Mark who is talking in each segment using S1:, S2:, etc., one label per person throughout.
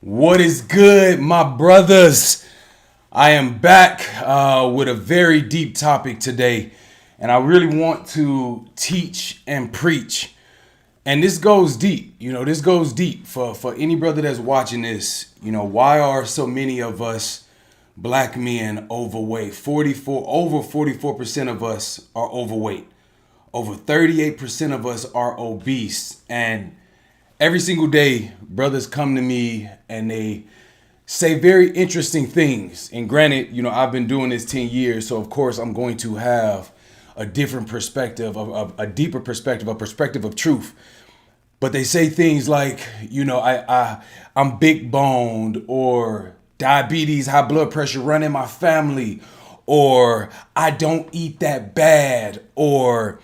S1: What is good, my brothers? I am back with a very deep topic today, and I really want to teach and preach. And this goes deep, this goes deep for any brother that's watching this. Why are so many of us black men overweight? 44% of us are overweight. Over 38% of us are obese. And every single day, brothers come to me and they say very interesting things. And granted, I've been doing this 10 years, so of course I'm going to have a different perspective, a deeper perspective, a perspective of truth. But they say things like, I'm big boned, or diabetes, high blood pressure run in my family, or I don't eat that bad, or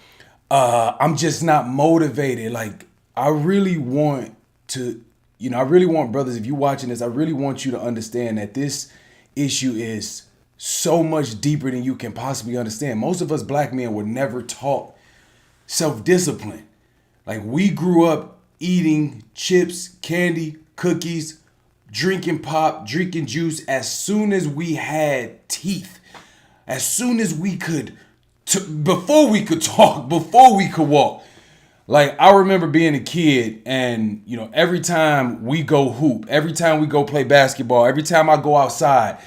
S1: I'm just not motivated. Like, I really want to, I really want brothers, if you're watching this, I really want you to understand that this issue is so much deeper than you can possibly understand. Most of us black men were never taught self-discipline. Like, we grew up eating chips, candy, cookies, drinking pop, drinking juice as soon as we had teeth, as soon as we could, before we could talk, before we could walk. Like, I remember being a kid and, every time we go hoop, every time we go play basketball, every time I go outside,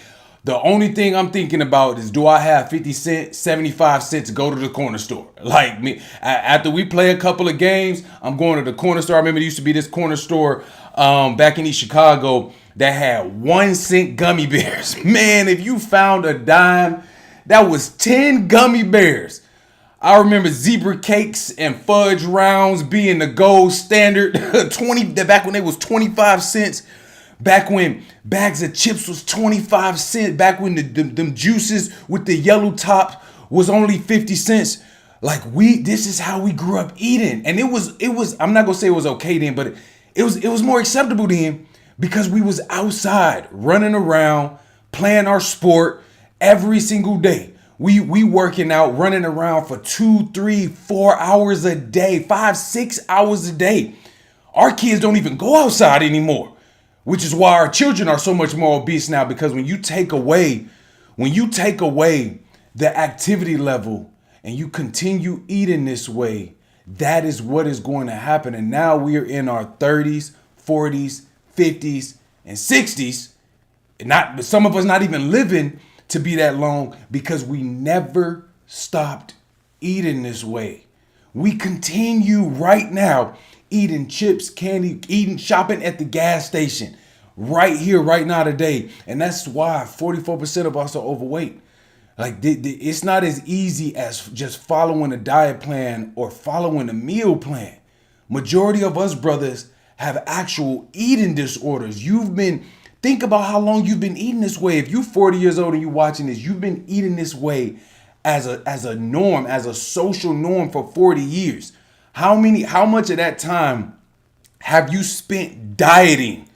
S1: the only thing I'm thinking about is, do I have 50 cents, 75 cents to go to the corner store? Like, me, after we play a couple of games, I'm going to the corner store. I remember there used to be this corner store back in East Chicago that had 1 cent gummy bears. Man, if you found a dime, that was 10 gummy bears. I remember zebra cakes and fudge rounds being the gold standard. 20 back when they was 25 cents. Back when bags of chips was 25 cents. Back when them juices with the yellow top was only 50 cents. Like, this is how we grew up eating. And it was I'm not gonna say it was okay then, but it was more acceptable then because we was outside running around, playing our sport every single day. We working out, running around for 2, 3, 4 hours a day, 5, 6 hours a day. Our kids don't even go outside anymore, which is why our children are so much more obese now, because when you take away the activity level and you continue eating this way, that is what is going to happen. And now we are in our 30s, 40s, 50s, and 60s. Not some of us not even living to be that long because we never stopped eating this way. We continue right now eating chips, candy, shopping at the gas station right here, right now today. And that's why 44% of us are overweight. Like, it's not as easy as just following a diet plan or following a meal plan. Majority of us brothers have actual eating disorders. Think about how long you've been eating this way. If you're 40 years old and you're watching this, you've been eating this way as a norm, as a social norm for 40 years. How much of that time have you spent dieting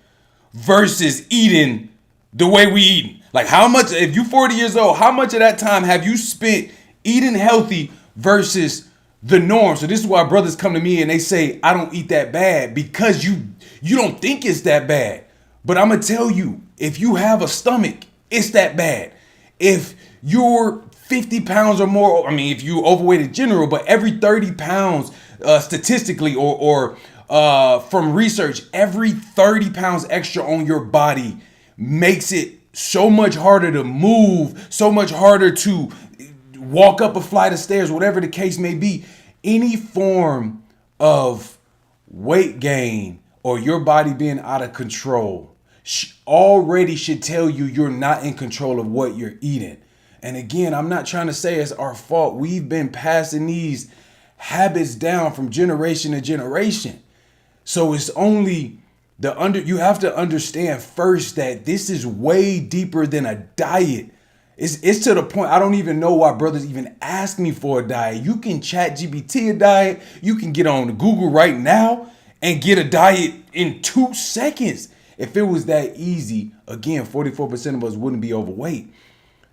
S1: versus eating the way we eating? Like, how much, if you're 40 years old, how much of that time have you spent eating healthy versus the norm? So this is why brothers come to me and they say, I don't eat that bad, because you don't think it's that bad. But I'm going to tell you, if you have a stomach, it's that bad. If you're 50 pounds or more, if you're overweight in general, but every 30 pounds statistically or from research, every 30 pounds extra on your body makes it so much harder to move, so much harder to walk up a flight of stairs, whatever the case may be. Any form of weight gain or your body being out of control already should tell you you're not in control of what you're eating. And again, I'm not trying to say it's our fault. We've been passing these habits down from generation to generation. So it's only you have to understand first that this is way deeper than a diet. It's to the point I don't even know why brothers even ask me for a diet. You can chat GPT a diet. You can get on Google right now and get a diet in 2 seconds. If it was that easy, again, 44% of us wouldn't be overweight.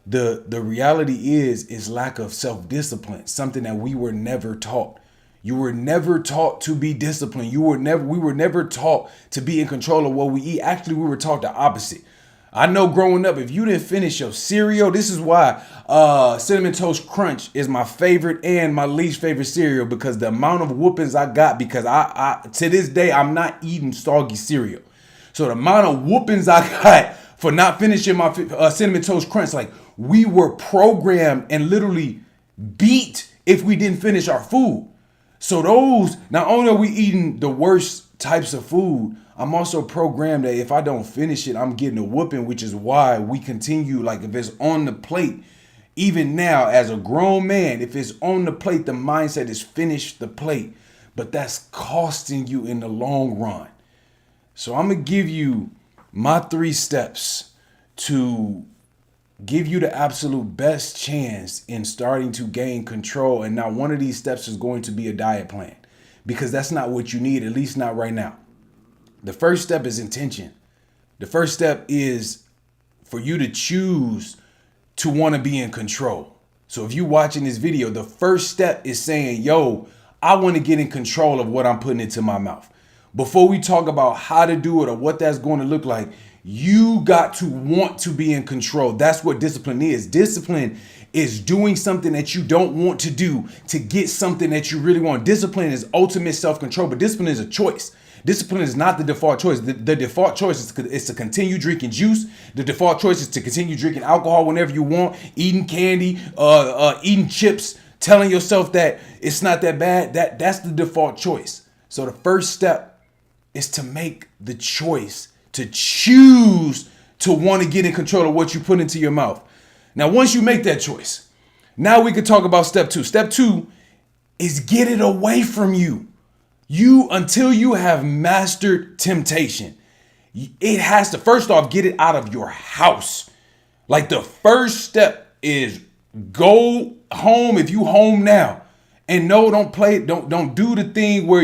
S1: The reality is lack of self-discipline, something that we were never taught. You were never taught to be disciplined. We were never taught to be in control of what we eat. Actually, we were taught the opposite. I know growing up, if you didn't finish your cereal, this is why Cinnamon Toast Crunch is my favorite and my least favorite cereal, because the amount of whoopings I got, because I to this day, I'm not eating soggy cereal. So the amount of whoopings I got for not finishing my Cinnamon Toast Crunch, like we were programmed and literally beat if we didn't finish our food. So those, not only are we eating the worst types of food, I'm also programmed that if I don't finish it, I'm getting a whooping, which is why we continue. Like if it's on the plate, even now as a grown man, if it's on the plate, the mindset is finish the plate. But that's costing you in the long run. So I'm going to give you my 3 steps to give you the absolute best chance in starting to gain control. And now one of these steps is going to be a diet plan, because that's not what you need, at least not right now. The first step is intention. The first step is for you to choose to want to be in control. So if you're watching this video, the first step is saying, yo, I want to get in control of what I'm putting into my mouth. Before we talk about how to do it or what that's going to look like, you got to want to be in control. That's what discipline is. Discipline is doing something that you don't want to do to get something that you really want. Discipline is ultimate self-control, but discipline is a choice. Discipline is not the default choice. The default choice is to continue drinking juice. The default choice is to continue drinking alcohol whenever you want, eating candy, eating chips, telling yourself that it's not that bad. That's the default choice. So the first step is to make the choice to choose to want to get in control of what you put into your mouth. Now, once you make that choice, now we can talk about step 2. Step 2 is get it away from you. Until you have mastered temptation, it has to, first off, get it out of your house. Like the first step is go home if you home now. And no, don't do the thing where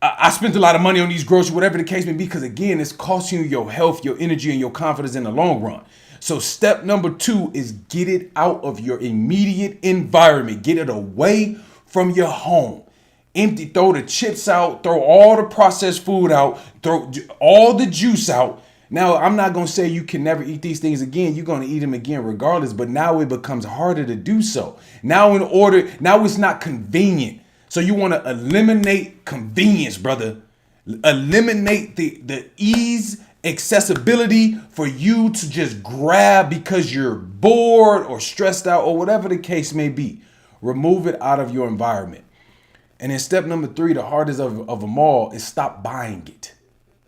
S1: I spent a lot of money on these groceries, whatever the case may be, because again, it's costing you your health, your energy, and your confidence in the long run. So step number 2 is get it out of your immediate environment. Get it away from your home. Throw the chips out, throw all the processed food out, throw all the juice out. Now, I'm not going to say you can never eat these things again. You're going to eat them again regardless, but now it becomes harder to do so. Now it's not convenient. So you want to eliminate convenience, brother. Eliminate the ease, accessibility for you to just grab because you're bored or stressed out or whatever the case may be. Remove it out of your environment. And then step number 3, the hardest of them all, is stop buying it.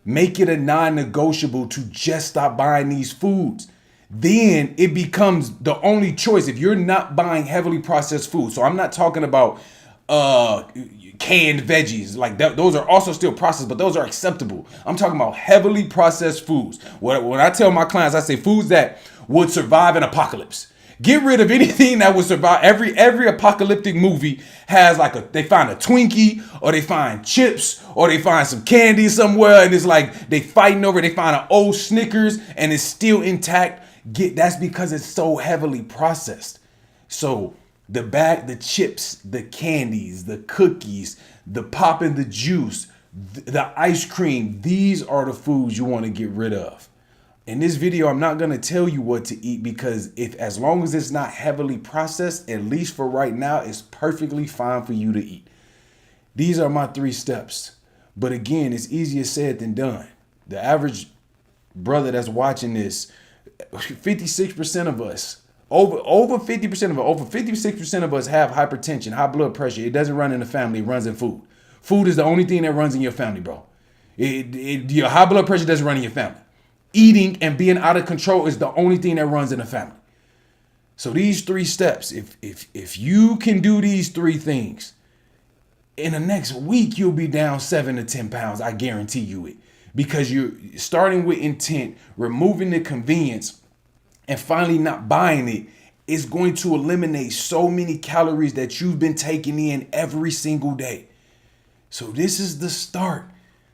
S1: Make it a non-negotiable to just stop buying these foods. Then it becomes the only choice if you're not buying heavily processed food. So I'm not talking about canned veggies. Like those are also still processed, but those are acceptable. I'm talking about heavily processed foods. When I tell my clients, I say foods that would survive an apocalypse. Get rid of anything that would survive. Every apocalyptic movie has they find a Twinkie, or they find chips, or they find some candy somewhere, and it's like they fighting over it. They find an old Snickers and it's still intact. That's because it's so heavily processed. So the chips, the candies, the cookies, the pop in the juice, the ice cream, these are the foods you want to get rid of. In this video, I'm not going to tell you what to eat, because as long as it's not heavily processed, at least for right now, it's perfectly fine for you to eat. These are my 3 steps. But again, it's easier said than done. The average brother that's watching this, 56% of us, over 50% of us, over 56% of us have hypertension, high blood pressure. It doesn't run in the family, it runs in food. Food is the only thing that runs in your family, bro. Your high blood pressure doesn't run in your family. Eating and being out of control is the only thing that runs in the family. So these 3 steps, if you can do these 3 things, in the next week, you'll be down 7 to 10 pounds. I guarantee you it. Because you're starting with intent, removing the convenience, and finally not buying it is going to eliminate so many calories that you've been taking in every single day. So this is the start.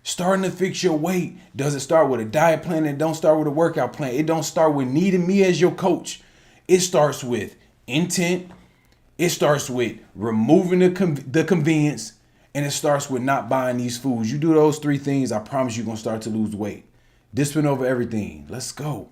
S1: Starting to fix your weight doesn't start with a diet plan, and don't start with a workout plan. It don't start with needing me as your coach. It starts with intent. It starts with removing the convenience, and it starts with not buying these foods. You do those three things, I promise you're going to start to lose weight. Discipline over everything. Let's go.